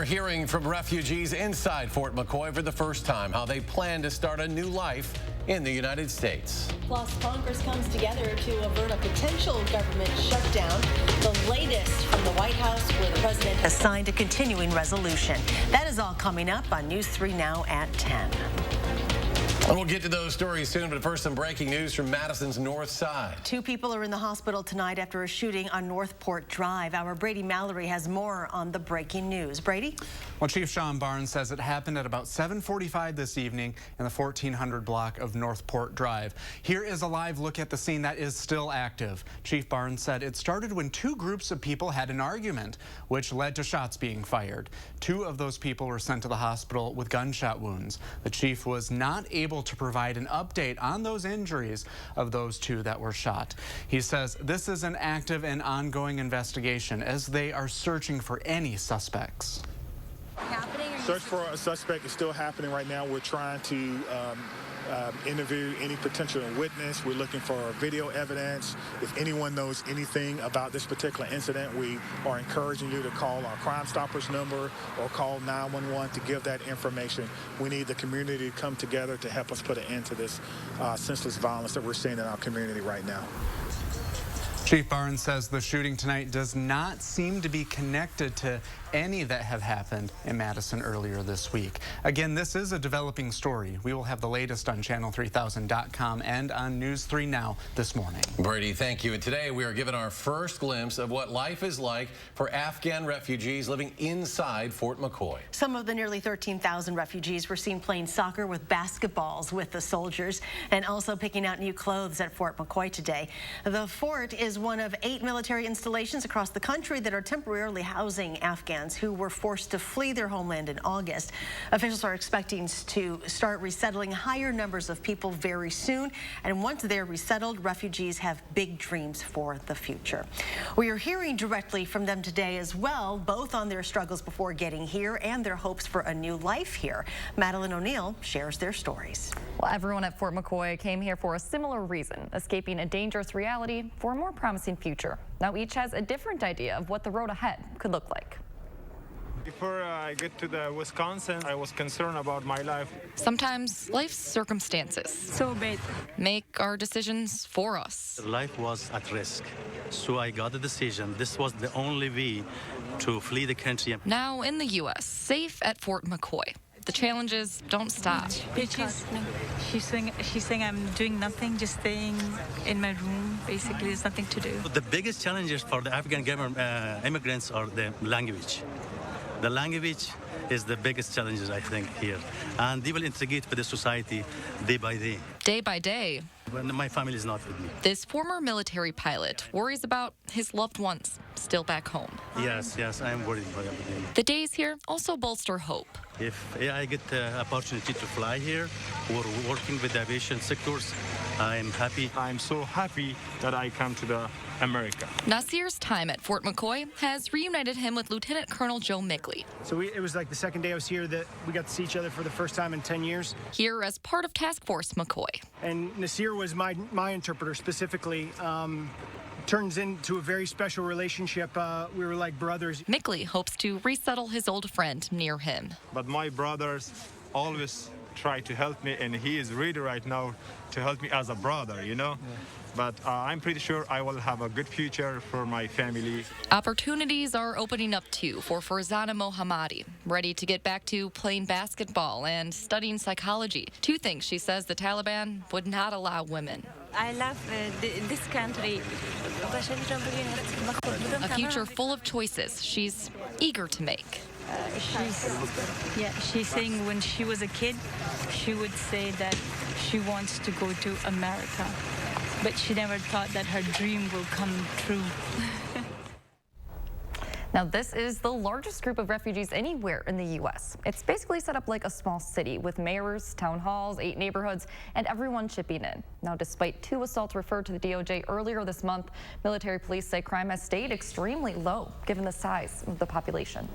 We're hearing from refugees inside Fort McCoy for the first time how they plan to start a new life in the United States. Plus, Congress comes together to avert a potential government shutdown. The latest from the White House, where the president has signed a continuing resolution. That is all coming up on News 3 Now at 10. And we'll get to those stories soon, but first some breaking news from Madison's north side. 2 people are in the hospital tonight after a shooting on Northport Drive. Our Brady Mallory has more on the breaking news. Brady? Well, Chief Sean Barnes says it happened at about 7:45 this evening in the 1400 block of Northport Drive. Here is a live look at the scene that is still active. Chief Barnes said it started when 2 groups of people had an argument, which led to shots being fired. 2 of those people were sent to the hospital with gunshot wounds. The chief was not able to provide an update on those injuries of those 2 that were shot. He says this is an active and ongoing investigation as they are searching for any suspects. Search for a suspect is still happening right now. We're trying to interview any potential witness. We're looking for video evidence. If anyone knows anything about this particular incident, we are encouraging you to call our Crime Stoppers number or call 911 to give that information. We need the community to come together to help us put an end to this senseless violence that we're seeing in our community right now. Chief Barnes says the shooting tonight does not seem to be connected to any that have happened in Madison earlier this week. Again, this is a developing story. We will have the latest on channel3000.com and on News 3 Now this morning. Brady, thank you. And today we are given our first glimpse of what life is like for Afghan refugees living inside Fort McCoy. Some of the nearly 13,000 refugees were seen playing soccer with basketballs with the soldiers and also picking out new clothes at Fort McCoy today. The fort is one of 8 military installations across the country that are temporarily housing Afghans who were forced to flee their homeland in August. Officials are expecting to start resettling higher numbers of people very soon, and once they're resettled, refugees have big dreams for the future. We are hearing directly from them today as well, both on their struggles before getting here and their hopes for a new life here. Madeline O'Neill shares their stories. Well, everyone at Fort McCoy came here for a similar reason, escaping a dangerous reality for a more promising future. Now each has a different idea of what the road ahead could look like. Before I get to the Wisconsin, I was concerned about my life. Sometimes life's circumstances so bad make our decisions for us. Life was at risk, so I got the decision. This was the only way to flee the country. Now in the U.S., safe at Fort McCoy. The challenges don't stop. She's saying I'm doing nothing, just staying in my room. Basically, there's nothing to do. The biggest challenges for the Afghan immigrants are the language. The language is the biggest challenges, I think, here. And they will integrate with the society day by day. Day by day. When my family is not with me. This former military pilot worries about his loved ones still back home. Yes, I'm worried about everything. The days here also bolster hope. If I get the opportunity to fly here or working with the aviation sectors, I'm happy. I'm so happy that I come to the America. Nasir's time at Fort McCoy has reunited him with Lieutenant Colonel Joe Migley. So it was like the second day I was here that we got to see each other for the first time in 10 years. Here as part of Task Force McCoy. And Nasir was my interpreter specifically. Turns into a very special relationship. We were like brothers. Migley hopes to resettle his old friend near him. But my brothers always try to help me, and he is ready right now to help me as a brother, you know? Yeah. But I'm pretty sure I will have a good future for my family. Opportunities are opening up too for Farzana Mohammadi, ready to get back to playing basketball and studying psychology. 2 things she says the Taliban would not allow women. I love this country. A future full of choices she's eager to make. She's saying when she was a kid, she would say that she wants to go to America, but she never thought that her dream will come true. Now, this is the largest group of refugees anywhere in the U.S. It's basically set up like a small city with mayors, town halls, 8 neighborhoods, and everyone chipping in. Now, despite 2 assaults referred to the DOJ earlier this month, military police say crime has stayed extremely low given the size of the population.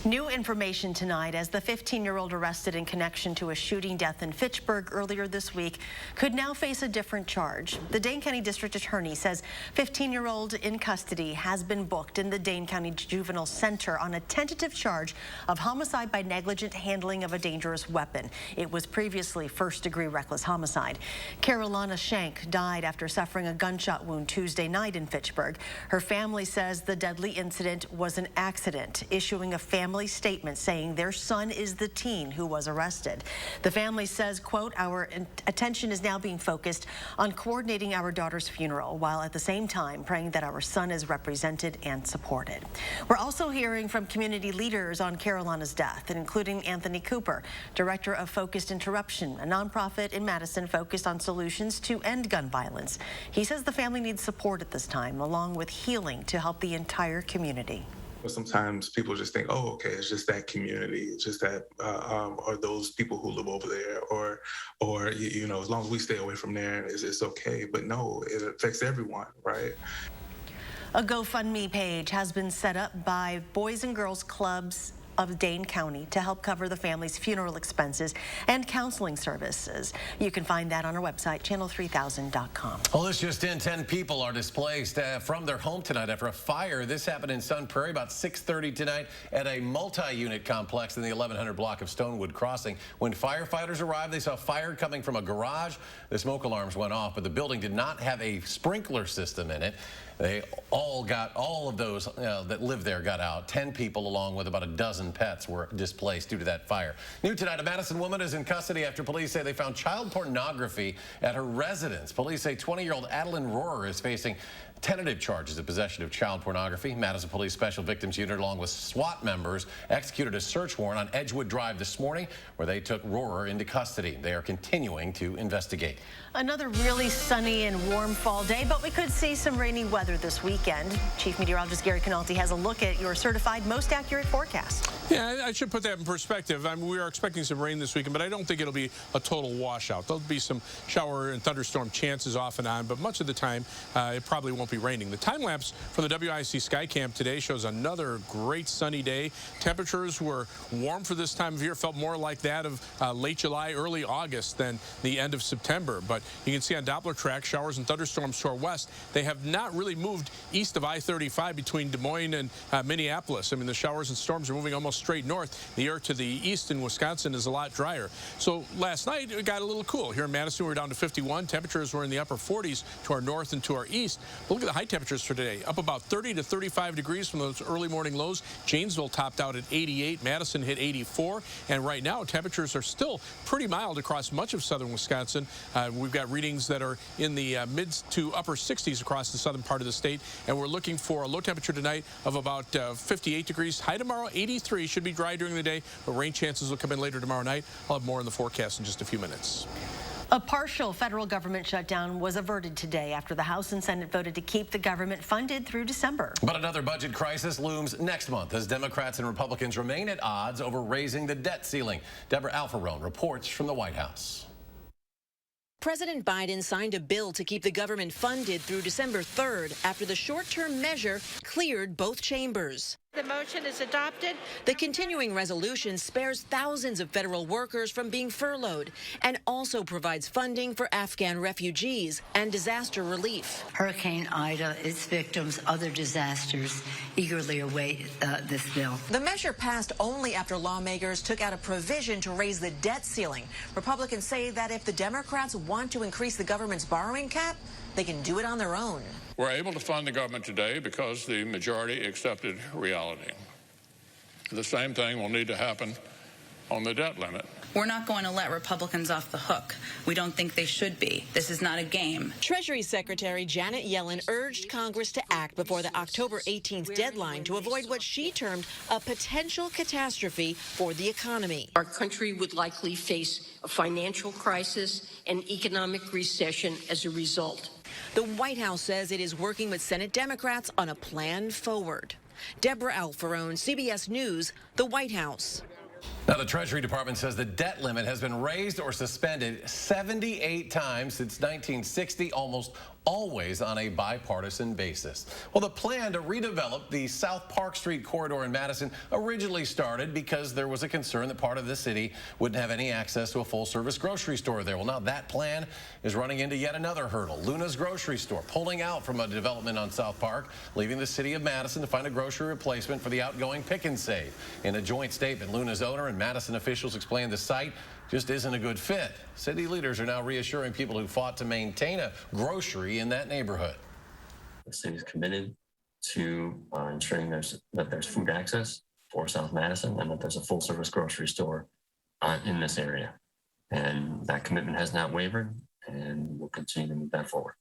New information tonight as the 15-year-old arrested in connection to a shooting death in Fitchburg earlier this week could now face a different charge. The Dane County District Attorney says 15-year-old in custody has been booked in the Dane County Juvenile Center on a tentative charge of homicide by negligent handling of a dangerous weapon. It was previously first-degree reckless homicide. Carolina Shank died after suffering a gunshot wound Tuesday night in Fitchburg. Her family says the deadly incident was an accident, issuing a family statement saying their son is the teen who was arrested. The family says, quote, "Our attention is now being focused on coordinating our daughter's funeral, while at the same time praying that our son is represented and supported." We're also hearing from community leaders on Carolina's death, including Anthony Cooper, director of Focused Interruption, a nonprofit in Madison focused on solutions to end gun violence. He says the family needs support at this time, along with healing to help the entire community. Sometimes people just think, oh, okay, it's just that community, it's just that, or those people who live over there, or you know, as long as we stay away from there, it's okay. But no, it affects everyone, right? A GoFundMe page has been set up by Boys and Girls Clubs of Dane County to help cover the family's funeral expenses and counseling services. You can find that on our website, channel3000.com. Well, this just in, 10 people are displaced from their home tonight after a fire. This happened in Sun Prairie about 6:30 tonight at a multi-unit complex in the 1100 block of Stonewood Crossing. When firefighters arrived, they saw fire coming from a garage. The smoke alarms went off, but the building did not have a sprinkler system in it. They all of those that lived there got out. 10 people, along with about a dozen pets, were displaced due to that fire. New tonight, a Madison woman is in custody after police say they found child pornography at her residence. Police say 20-year-old Adeline Rohrer is facing tentative charges of possession of child pornography. Madison Police Special Victims Unit, along with SWAT members, executed a search warrant on Edgewood Drive this morning, where they took Rohrer into custody. They are continuing to investigate. Another really sunny and warm fall day, but we could see some rainy weather this weekend. Chief Meteorologist Gary Canalti has a look at your certified most accurate forecast. Yeah, I should put that in perspective. I mean, we are expecting some rain this weekend, but I don't think it'll be a total washout. There'll be some shower and thunderstorm chances off and on, but much of the time it probably won't be raining. The time lapse from the WISC Sky Cam today shows another great sunny day. Temperatures were warm for this time of year, felt more like that of late July, early August than the end of September. But you can see on Doppler track showers and thunderstorms to our west. They have not really moved east of I-35 between Des Moines and Minneapolis. I mean, the showers and storms are moving almost straight north. The air to the east in Wisconsin is a lot drier. So last night it got a little cool. Here in Madison, we were down to 51. Temperatures were in the upper 40s to our north and to our east. But look at the high temperatures for today, up about 30 to 35 degrees from those early morning lows. Janesville topped out at 88. Madison hit 84. And right now, temperatures are still pretty mild across much of southern Wisconsin. We've got readings that are in the mid to upper 60s across the southern part of the state. And we're looking for a low temperature tonight of about 58 degrees. High tomorrow, 83. Should be dry during the day, but rain chances will come in later tomorrow night. I'll have more in the forecast in just a few minutes. A partial federal government shutdown was averted today after the House and Senate voted to keep the government funded through December. But another budget crisis looms next month as Democrats and Republicans remain at odds over raising the debt ceiling. Deborah Alfarone reports from the White House. President Biden signed a bill to keep the government funded through December 3rd after the short-term measure cleared both chambers. The motion is adopted. The continuing resolution spares thousands of federal workers from being furloughed and also provides funding for Afghan refugees and disaster relief. Hurricane Ida, its victims, other disasters eagerly await this bill. The measure passed only after lawmakers took out a provision to raise the debt ceiling. Republicans say that if the Democrats want to increase the government's borrowing cap, they can do it on their own. We're able to fund the government today because the majority accepted reality. The same thing will need to happen on the debt limit. We're not going to let Republicans off the hook. We don't think they should be. This is not a game. Treasury Secretary Janet Yellen urged Congress to act before the October 18th deadline to avoid what she termed a potential catastrophe for the economy. Our country would likely face a financial crisis and economic recession as a result. The White House says it is working with Senate Democrats on a plan forward. Deborah Alfarone, CBS News, the White House. Now, the Treasury Department says the debt limit has been raised or suspended 78 times since 1960, almost always on a bipartisan basis. Well, the plan to redevelop the South Park Street corridor in Madison originally started because there was a concern that part of the city wouldn't have any access to a full-service grocery store there. Well, now that plan is running into yet another hurdle. Luna's grocery store pulling out from a development on South Park, leaving the city of Madison to find a grocery replacement for the outgoing Pick and Save. In a joint statement, Luna's owner and Madison officials explained the site just isn't a good fit. City leaders are now reassuring people who fought to maintain a grocery in that neighborhood. The city is committed to ensuring that there's food access for South Madison and that there's a full-service grocery store in this area. And that commitment has not wavered, and we'll continue to move that forward.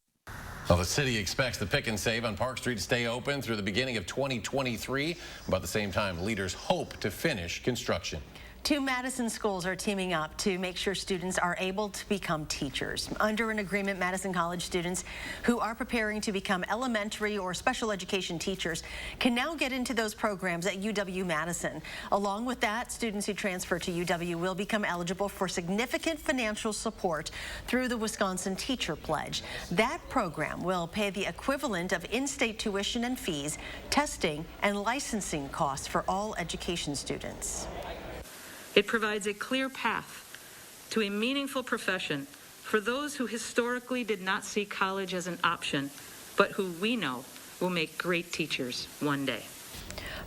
Well, the city expects the Pick and Save on Park Street to stay open through the beginning of 2023. About the same time, leaders hope to finish construction. 2 Madison schools are teaming up to make sure students are able to become teachers. Under an agreement, Madison College students who are preparing to become elementary or special education teachers can now get into those programs at UW-Madison. Along with that, students who transfer to UW will become eligible for significant financial support through the Wisconsin Teacher Pledge. That program will pay the equivalent of in-state tuition and fees, testing, and licensing costs for all education students. It provides a clear path to a meaningful profession for those who historically did not see college as an option, but who we know will make great teachers one day.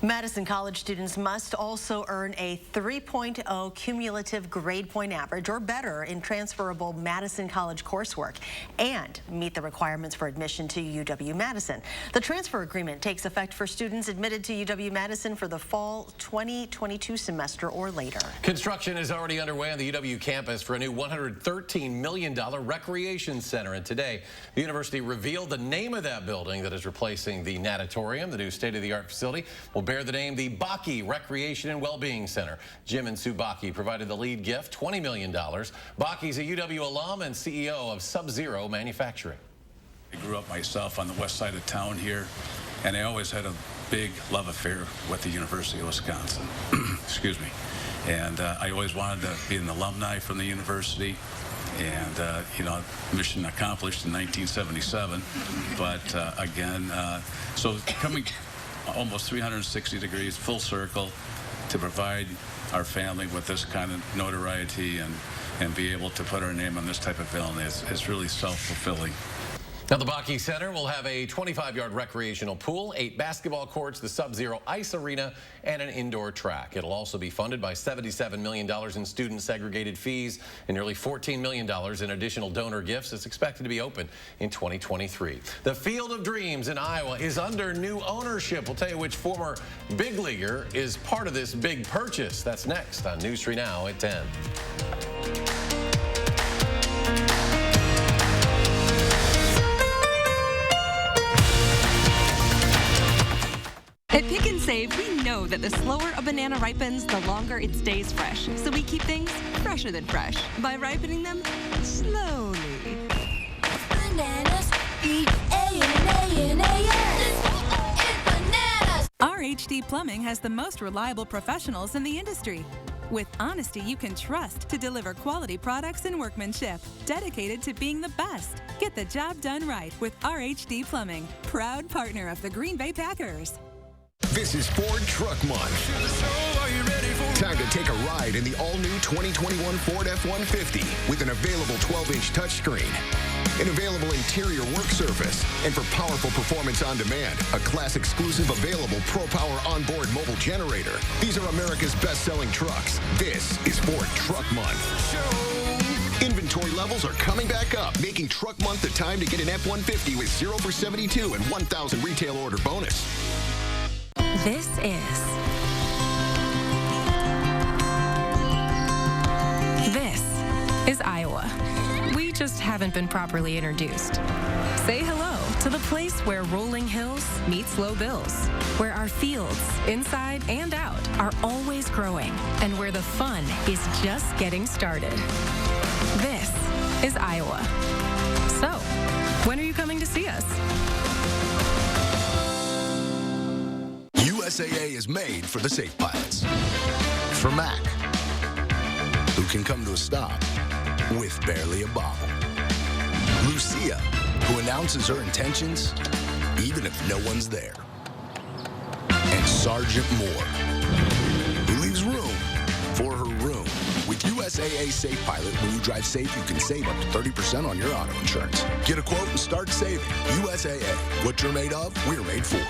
Madison College students must also earn a 3.0 cumulative grade point average or better in transferable Madison College coursework and meet the requirements for admission to UW-Madison. The transfer agreement takes effect for students admitted to UW-Madison for the fall 2022 semester or later. Construction is already underway on the UW campus for a new $113 million recreation center. And today, the university revealed the name of that building that is replacing the natatorium. The new state-of-the-art facility will bear the name the Bakke Recreation and Wellbeing Center. Jim and Sue Bakke provided the lead gift, $20 million. Bakke's a UW alum and CEO of Sub-Zero Manufacturing. I grew up myself on the west side of town here, and I always had a big love affair with the University of Wisconsin. Excuse me. And I always wanted to be an alumni from the university. And, you know, mission accomplished in 1977. But again, so coming almost 360 degrees, full circle, to provide our family with this kind of notoriety and be able to put our name on this type of film is really self-fulfilling. Now, the Bakke Center will have a 25-yard recreational pool, 8 basketball courts, the Sub-Zero ice arena, and an indoor track. It'll also be funded by $77 million in student segregated fees and nearly $14 million in additional donor gifts. It's expected to be open in 2023. The Field of Dreams in Iowa is under new ownership. We'll tell you which former big leaguer is part of this big purchase. That's next on News 3 Now at 10. At Pick and Save, we know that the slower a banana ripens, the longer it stays fresh. So we keep things fresher than fresh by ripening them slowly. Bananas, RHD Plumbing has the most reliable professionals in the industry. With honesty you can trust to deliver quality products and workmanship, dedicated to being the best. Get the job done right with RHD Plumbing, proud partner of the Green Bay Packers. This is Ford Truck Month. Time to take a ride in the all-new 2021 Ford F-150 with an available 12-inch touchscreen, an available interior work surface, and for powerful performance on demand, a class-exclusive available Pro-Power onboard mobile generator. These are America's best-selling trucks. This is Ford Truck Month. Inventory levels are coming back up, making Truck Month the time to get an F-150 with 0 for 72 and 1,000 retail order bonus. This is Iowa. We just haven't been properly introduced. Say hello to the place where rolling hills meets low bills, where our fields, inside and out, are always growing, and where the fun is just getting started. This is Iowa. So, when are you coming to see us? USAA is made for the safe pilots. For Mac, who can come to a stop with barely a bobble. Lucia, who announces her intentions even if no one's there. And Sergeant Moore, who leaves room for her room. With USAA Safe Pilot, when you drive safe, you can save up to 30% on your auto insurance. Get a quote and start saving. USAA, what you're made of, we're made for.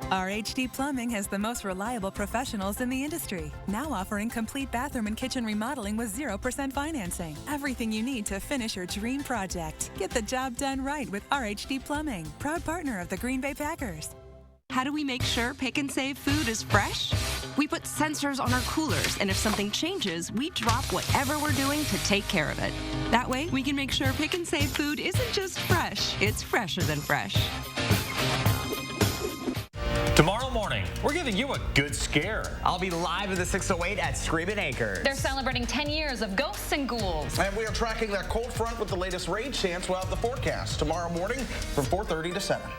RHD Plumbing has the most reliable professionals in the industry, now offering complete bathroom and kitchen remodeling with 0% financing. Everything you need to finish your dream project. Get the job done right with RHD Plumbing, proud partner of the Green Bay Packers. How do we make sure Pick and Save food is fresh? We put sensors on our coolers, and if something changes, we drop whatever we're doing to take care of it. That way, we can make sure Pick and Save food isn't just fresh, it's fresher than fresh. Tomorrow morning, we're giving you a good scare. I'll be live in the 608 at Screamin' Anchors. They're celebrating 10 years of ghosts and ghouls. And we are tracking that cold front with the latest rain chance. We'll have the forecast tomorrow morning from 4:30 to 7.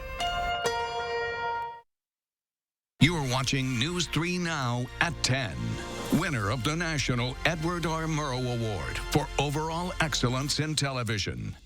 You are watching News 3 Now at 10. Winner of the National Edward R. Murrow Award for Overall Excellence in Television.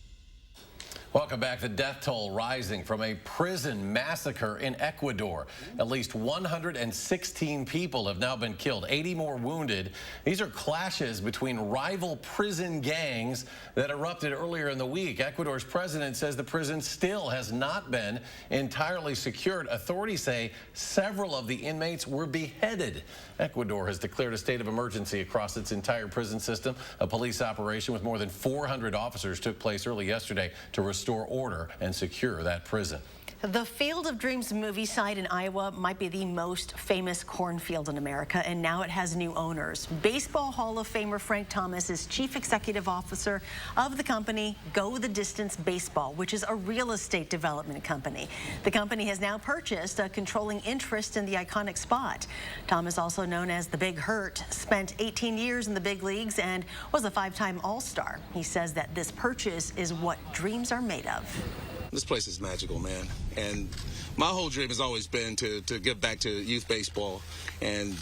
Welcome back. The death toll rising from a prison massacre in Ecuador. At least 116 people have now been killed, 80 more wounded. These are clashes between rival prison gangs that erupted earlier in the week. Ecuador's president says the prison still has not been entirely secured. Authorities say several of the inmates were beheaded. Ecuador has declared a state of emergency across its entire prison system. A police operation with more than 400 officers took place early yesterday to restore order and secure that prison. The Field of Dreams movie site in Iowa might be the most famous cornfield in America, and now it has new owners. Baseball Hall of Famer Frank Thomas is chief executive officer of the company Go the Distance Baseball, which is a real estate development company. The company has now purchased a controlling interest in the iconic spot. Thomas, also known as the Big Hurt, spent 18 years in the big leagues and was a 5-time All-Star. He says that this purchase is what dreams are made of. This place is magical, man. And my whole dream has always been to give back to youth baseball and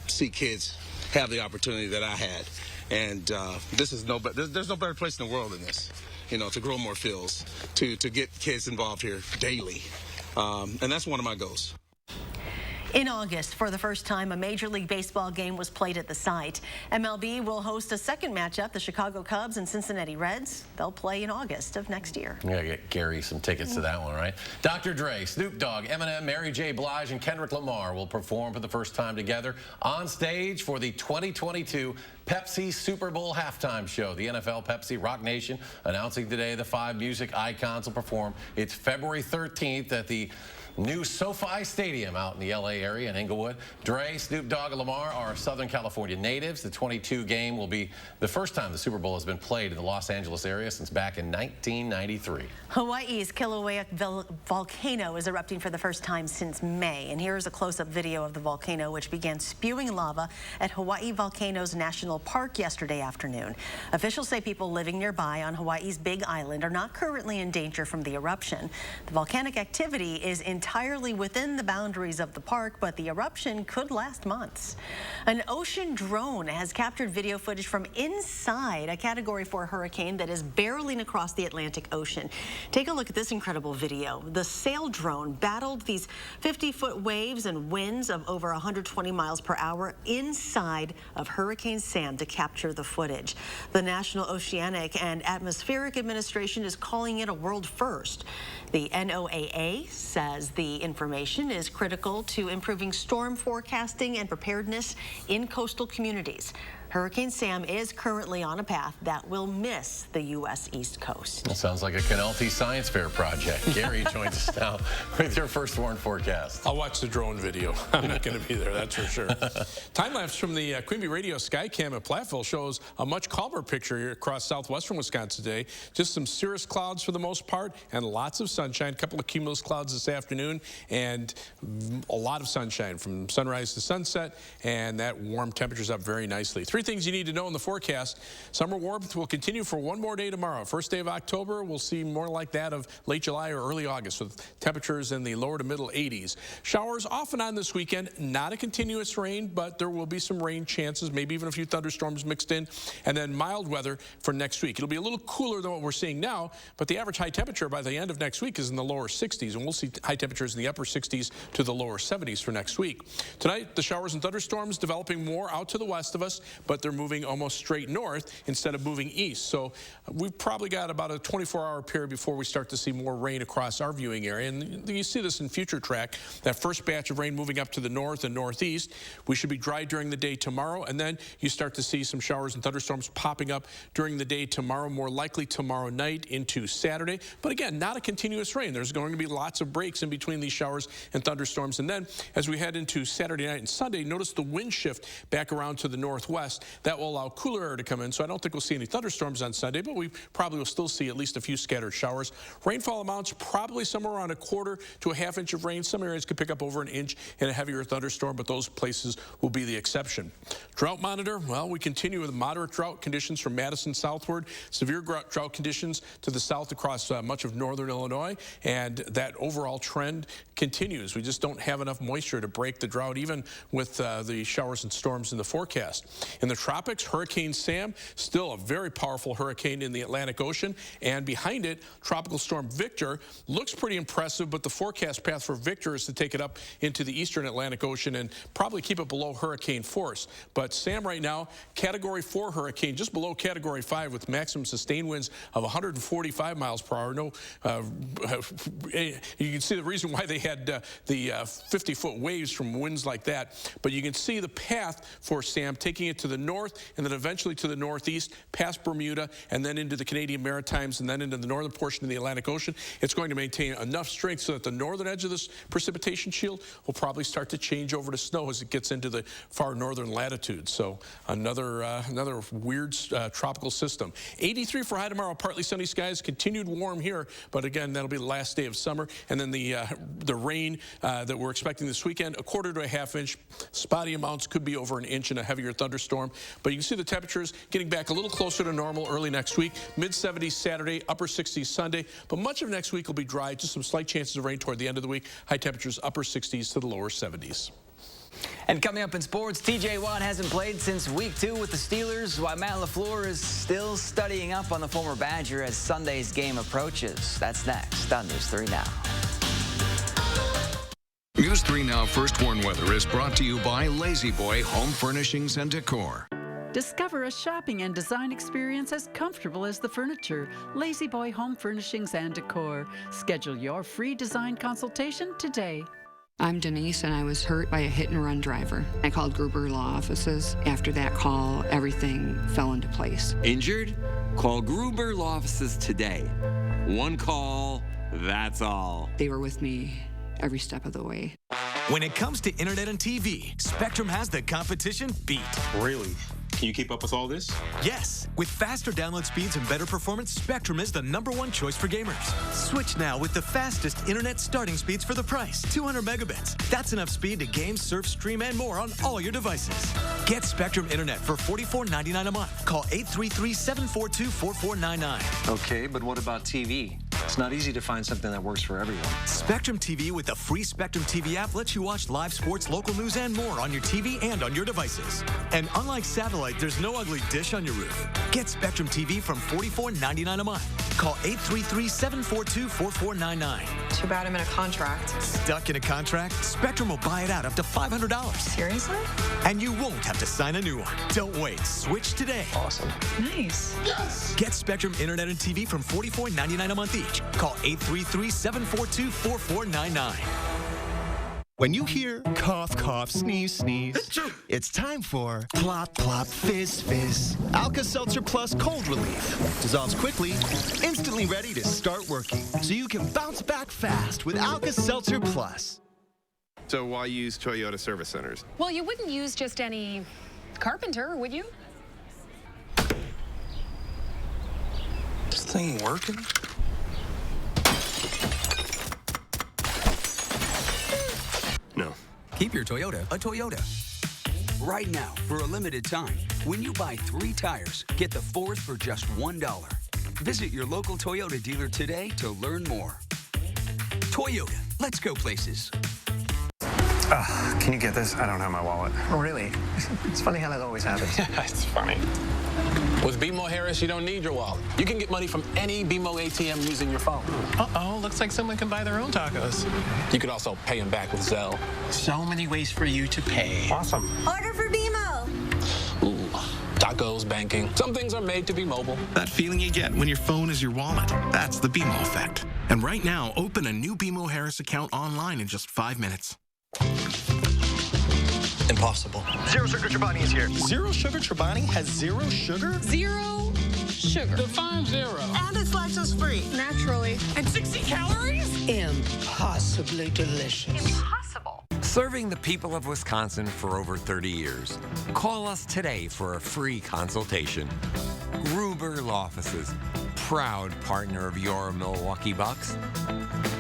see kids have the opportunity that I had. And this is there's no better place in the world than this, you know, to grow more fields, to get kids involved here daily. And that's one of my goals. In August, for the first time, a Major League Baseball game was played at the site. MLB will host a second matchup, the Chicago Cubs and Cincinnati Reds. They'll play in August of next year. You gotta get Gary some tickets to that one, right? Dr. Dre, Snoop Dogg, Eminem, Mary J. Blige, and Kendrick Lamar will perform for the first time together on stage for the 2022 Pepsi Super Bowl halftime show. The NFL Pepsi Rock Nation announcing today the 5 music icons will perform. It's February 13th at the new SoFi Stadium out in the LA area in Inglewood. Dre, Snoop Dogg, and Lamar are Southern California natives. The 22 game will be the first time the Super Bowl has been played in the Los Angeles area since back in 1993. Hawaii's Kilauea volcano is erupting for the first time since May. And here's a close-up video of the volcano, which began spewing lava at Hawaii Volcanoes National Park yesterday afternoon. Officials say people living nearby on Hawaii's Big Island are not currently in danger from the eruption. The volcanic activity is entirely within the boundaries of the park, but the eruption could last months. An ocean drone has captured video footage from inside a Category 4 hurricane that is barreling across the Atlantic Ocean. Take a look at this incredible video. The sail drone battled these 50-foot waves and winds of over 120 miles per hour inside of Hurricane Sam to capture the footage. The National Oceanic and Atmospheric Administration is calling it a world first. The NOAA says the information is critical to improving storm forecasting and preparedness in coastal communities. Hurricane Sam is currently on a path that will miss the U.S. East Coast. That sounds like a Canalty Science Fair project. Gary joins us now with your first warn forecast. I'll watch the drone video. I'm not going to be there, that's for sure. Time-lapse from the Queen Bee Radio Skycam at Platteville shows a much calmer picture here across southwestern Wisconsin today. Just some cirrus clouds for the most part and lots of sunshine. A couple of cumulus clouds this afternoon and a lot of sunshine from sunrise to sunset, and that warm temperature's up very nicely. 3 Three things you need to know in the forecast. Summer warmth will continue for one more day tomorrow. First day of October, we'll see more like that of late July or early August with temperatures in the lower to middle 80s. Showers off and on this weekend. Not a continuous rain, but there will be some rain chances, maybe even a few thunderstorms mixed in, and then mild weather for next week. It'll be a little cooler than what we're seeing now, but the average high temperature by the end of next week is in the lower 60s, and we'll see high temperatures in the upper 60s to the lower 70s for next week. Tonight, the showers and thunderstorms developing more out to the west of us, but they're moving almost straight north instead of moving east. So we've probably got about a 24-hour period before we start to see more rain across our viewing area. And you see this in future track, that first batch of rain moving up to the north and northeast. We should be dry during the day tomorrow, and then you start to see some showers and thunderstorms popping up during the day tomorrow, more likely tomorrow night into Saturday. But again, not a continuous rain. There's going to be lots of breaks in between these showers and thunderstorms. And then as we head into Saturday night and Sunday, notice the wind shift back around to the northwest. That will allow cooler air to come in. So I don't think we'll see any thunderstorms on Sunday, but we probably will still see at least a few scattered showers. Rainfall amounts probably somewhere around a quarter to a half inch of rain. Some areas could pick up over an inch in a heavier thunderstorm, but those places will be the exception. Drought monitor, well, we continue with moderate drought conditions from Madison southward, severe drought conditions to the south across much of northern Illinois, and that overall trend continues. We just don't have enough moisture to break the drought, even with the showers and storms in the forecast. In the tropics, Hurricane Sam, still a very powerful hurricane in the Atlantic Ocean, and behind it, Tropical Storm Victor looks pretty impressive, but the forecast path for Victor is to take it up into the eastern Atlantic Ocean and probably keep it below hurricane force. But Sam right now, Category 4 hurricane, just below Category 5 with maximum sustained winds of 145 miles per hour. No, you can see the reason why they had the 50-foot waves from winds like that. But you can see the path for Sam taking it to the north and then eventually to the northeast, past Bermuda, and then into the Canadian Maritimes, and then into the northern portion of the Atlantic Ocean. It's going to maintain enough strength so that the northern edge of this precipitation shield will probably start to change over to snow as it gets into the far northern latitudes. So another weird tropical system. 83 for high tomorrow, partly sunny skies, continued warm here, but again, that'll be the last day of summer. And then the rain that we're expecting this weekend, a quarter to a half inch. Spotty amounts could be over an inch in a heavier thunderstorm. But you can see the temperatures getting back a little closer to normal early next week. Mid-70s Saturday, upper 60s Sunday. But much of next week will be dry, just some slight chances of rain toward the end of the week. High temperatures upper 60s to the lower 70s. And coming up in sports, TJ Watt hasn't played since week 2 with the Steelers, while Matt LaFleur is still studying up on the former Badger as Sunday's game approaches. That's next on News 3 Now. News 3 Now First Warn Weather is brought to you by Lazy Boy Home Furnishings and Decor. Discover a shopping and design experience as comfortable as the furniture. Lazy Boy Home Furnishings and Decor. Schedule your free design consultation today. I'm Denise, and I was hurt by a hit-and-run driver. I called Gruber Law Offices. After that call, everything fell into place. Injured? Call Gruber Law Offices today. One call, that's all. They were with me every step of the way. When it comes to internet and TV, Spectrum has the competition beat. Really? Can you keep up with all this? Yes. With faster download speeds and better performance, Spectrum is the #1 choice for gamers. Switch now with the fastest internet starting speeds for the price. 200 megabits. That's enough speed to game, surf, stream, and more on all your devices. Get Spectrum Internet for $44.99 a month. Call 833-742-4499. Okay, but what about TV? It's not easy to find something that works for everyone. Spectrum TV with the free Spectrum TV app lets you watch live sports, local news, and more on your TV and on your devices. And unlike satellite, there's no ugly dish on your roof. Get Spectrum TV from $44.99 a month. Call 833-742-4499. Too bad I'm in a contract. Stuck in a contract? Spectrum will buy it out up to $500. Seriously? And you won't have to sign a new one. Don't wait. Switch today. Awesome. Nice. Yes! Get Spectrum Internet and TV from $44.99 a month each. Call 833-742-4499. When you hear cough, cough, sneeze, sneeze, it's time for plop, plop, fizz, fizz. Alka-Seltzer Plus Cold Relief. Dissolves quickly, instantly ready to start working. So you can bounce back fast with Alka-Seltzer Plus. So why use Toyota service centers? Well, you wouldn't use just any carpenter, would you? This thing working? No. Keep your Toyota a Toyota. Right now, for a limited time, When you buy 3 tires, get the 4th for just $1. Visit your local Toyota dealer today to learn more. Toyota, let's go places. Can you get this? I don't have my wallet. Oh, really? It's funny how that always happens. It's funny. With BMO Harris, you don't need your wallet. You can get money from any BMO ATM using your phone. Uh-oh, looks like someone can buy their own tacos. You can also pay them back with Zelle. So many ways for you to pay. Awesome. Order for BMO. Ooh, tacos, banking. Some things are made to be mobile. That feeling you get when your phone is your wallet. That's the BMO effect. And right now, open a new BMO Harris account online in just 5 minutes. Impossible. Zero Sugar Chobani is here. Zero Sugar Chobani has 0 sugar? 0 sugar. Define 0. And it's lactose free. Naturally. And 60 calories? Impossibly delicious. Impossible. Serving the people of Wisconsin for over 30 years. Call us today for a free consultation. Gruber Law Offices, proud partner of your Milwaukee Bucks.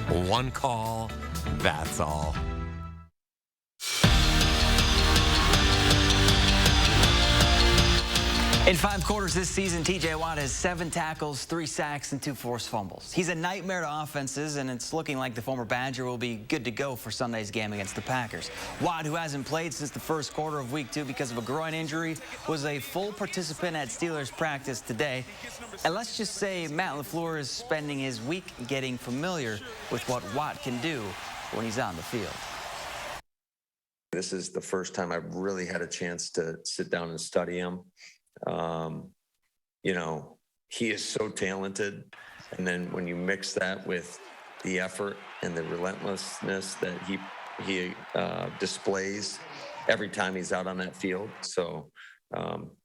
One call, that's all. In 5 quarters this season, TJ Watt has 7 tackles, 3 sacks, and 2 forced fumbles. He's a nightmare to offenses, and it's looking like the former Badger will be good to go for Sunday's game against the Packers. Watt, who hasn't played since the first quarter of Week 2 because of a groin injury, was a full participant at Steelers practice today. And let's just say Matt LaFleur is spending his week getting familiar with what Watt can do when he's on the field. This is the first time I've really had a chance to sit down and study him. You know, he is so talented. And then when you mix that with the effort and the relentlessness that he displays every time he's out on that field. So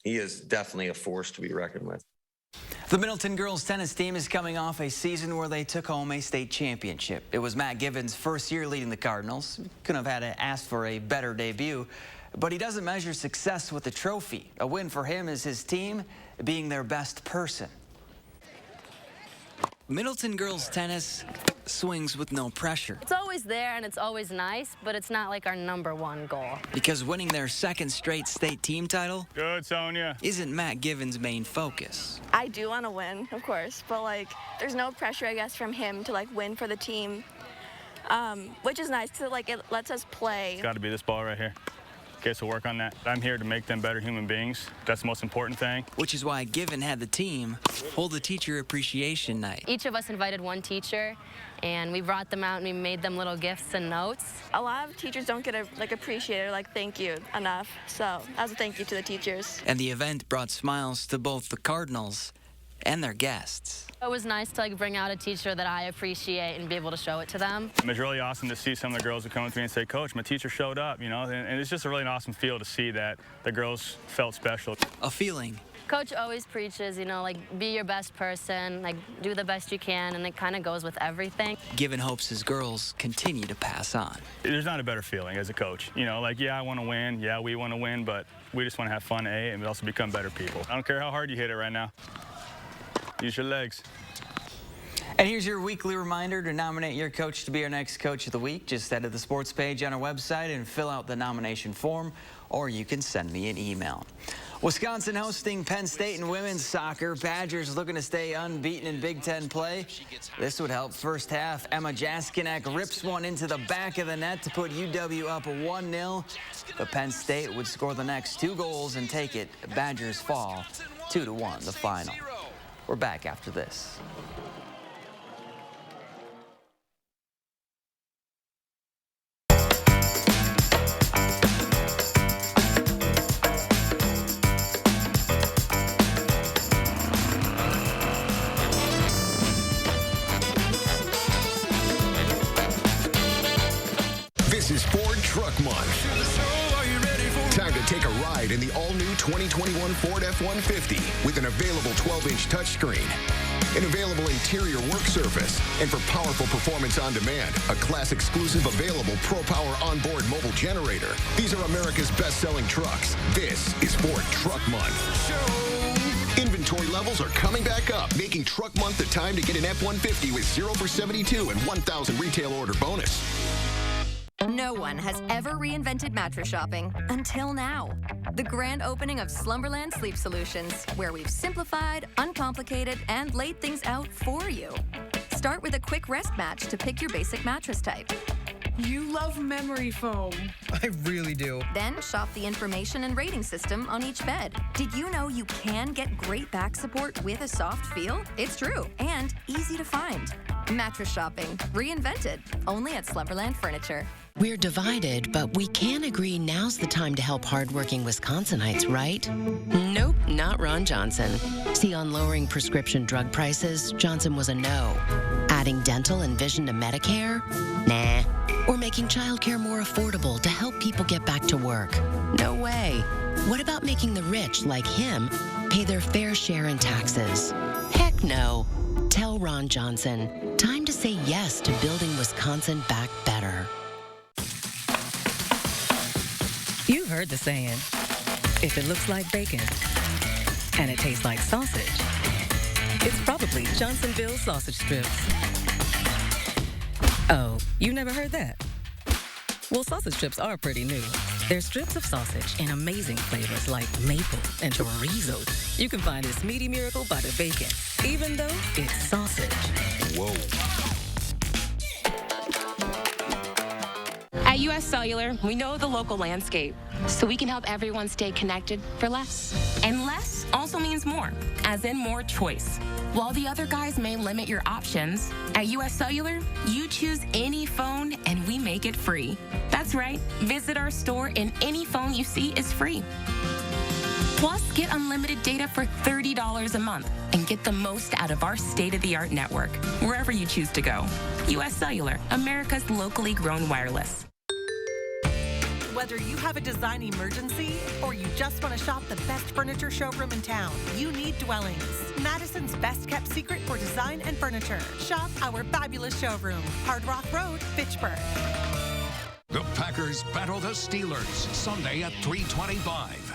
he is definitely a force to be reckoned with. The Middleton girls tennis team is coming off a season where they took home a state championship. It was Matt Given's first year leading the Cardinals. Couldn't have had to ask for a better debut. But he doesn't measure success with the trophy. A win for him is his team being their best person. Middleton girls tennis swings with no pressure. It's always there and it's always nice, but it's not like our #1 goal. Because winning their 2nd straight state team title Good, Sonia. isn't Matt Given's main focus. I do want to win, of course, but like there's no pressure, I guess, from him to like win for the team, which is nice because like it lets us play. It's got to be this ball right here. Okay, so work on that. I'm here to make them better human beings. That's the most important thing. Which is why Given had the team hold the teacher appreciation night. Each of us invited one teacher, and we brought them out and we made them little gifts and notes. A lot of teachers don't get appreciated or like thank you enough, so as a thank you to the teachers. And the event brought smiles to both the Cardinals and their guests. It was nice to like bring out a teacher that I appreciate and be able to show it to them. It's really awesome to see some of the girls who come to me and say, Coach, my teacher showed up, you know, and it's just a really awesome feel to see that the girls felt special. A feeling. Coach always preaches, you know, like be your best person, like do the best you can, and it kind of goes with everything. Given hopes his girls continue to pass on. There's not a better feeling as a coach. You know, like, yeah, I want to win. Yeah, we want to win, but we just want to have fun, and also become better people. I don't care how hard you hit it right now. Use your legs. And here's your weekly reminder to nominate your coach to be our next Coach of the Week. Just head to the sports page on our website and fill out the nomination form, or you can send me an email. Wisconsin hosting Penn State in women's soccer. Badgers looking to stay unbeaten in Big Ten play. This would help. First half, Emma Jaskinek rips one into the back of the net to put UW up 1-0. But Penn State would score the next 2 goals and take it. Badgers fall 2-1 the final. We're back after this. This is Ford Truck Month. Time to take a ride in the all-new 2021 Ford F-150 with an available 12-inch touchscreen, an available interior work surface, and for powerful performance on demand, a class-exclusive available Pro-Power onboard mobile generator. These are America's best-selling trucks. This is Ford Truck Month. Inventory levels are coming back up, making Truck Month the time to get an F-150 with 0 for 72 and 1,000 retail order bonus. No one has ever reinvented mattress shopping until now. The grand opening of Slumberland Sleep Solutions, where we've simplified, uncomplicated, and laid things out for you. Start with a quick rest match to pick your basic mattress type. You love memory foam. I really do. Then shop the information and rating system on each bed. Did you know you can get great back support with a soft feel? It's true, and easy to find. Mattress shopping, reinvented, only at Slumberland Furniture. We're divided, but we can agree now's the time to help hardworking Wisconsinites, right? Nope, not Ron Johnson. See, on lowering prescription drug prices, Johnson was a no. Adding dental and vision to Medicare? Nah. Or making childcare more affordable to help people get back to work? No way. What about making the rich, like him, pay their fair share in taxes? Heck no. Tell Ron Johnson, time to say yes to building Wisconsin back better. You've heard the saying, if it looks like bacon and it tastes like sausage, it's probably Johnsonville sausage strips. Oh, you never heard that? Well, sausage strips are pretty new. They're strips of sausage in amazing flavors like maple and chorizo. You can find this meaty miracle butter bacon, even though it's sausage. Whoa. At U.S. Cellular, we know the local landscape, so we can help everyone stay connected for less. And less also means more, as in more choice. While the other guys may limit your options, at U.S. Cellular, you choose any phone and we make it free. That's right, visit our store and any phone you see is free. Plus, get unlimited data for $30 a month and get the most out of our state-of-the-art network, wherever you choose to go. U.S. Cellular, America's locally grown wireless. Whether you have a design emergency or you just want to shop the best furniture showroom in town, you need Dwellings, Madison's best kept secret for design and furniture. Shop our fabulous showroom, Hard Rock Road, Fitchburg. The Packers battle the Steelers Sunday at 3:25.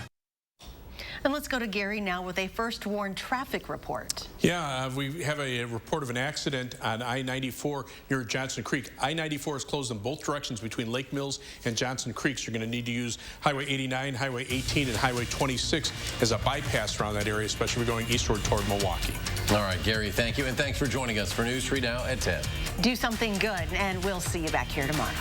And let's go to Gary now with a first warn traffic report. Yeah, we have a report of an accident on I-94 near Johnson Creek. I-94 is closed in both directions between Lake Mills and Johnson Creek, so you're going to need to use Highway 89, Highway 18, and Highway 26 as a bypass around that area, especially if you're going eastward toward Milwaukee. All right, Gary, thank you, and thanks for joining us for News 3 Now at 10. Do something good, and we'll see you back here tomorrow.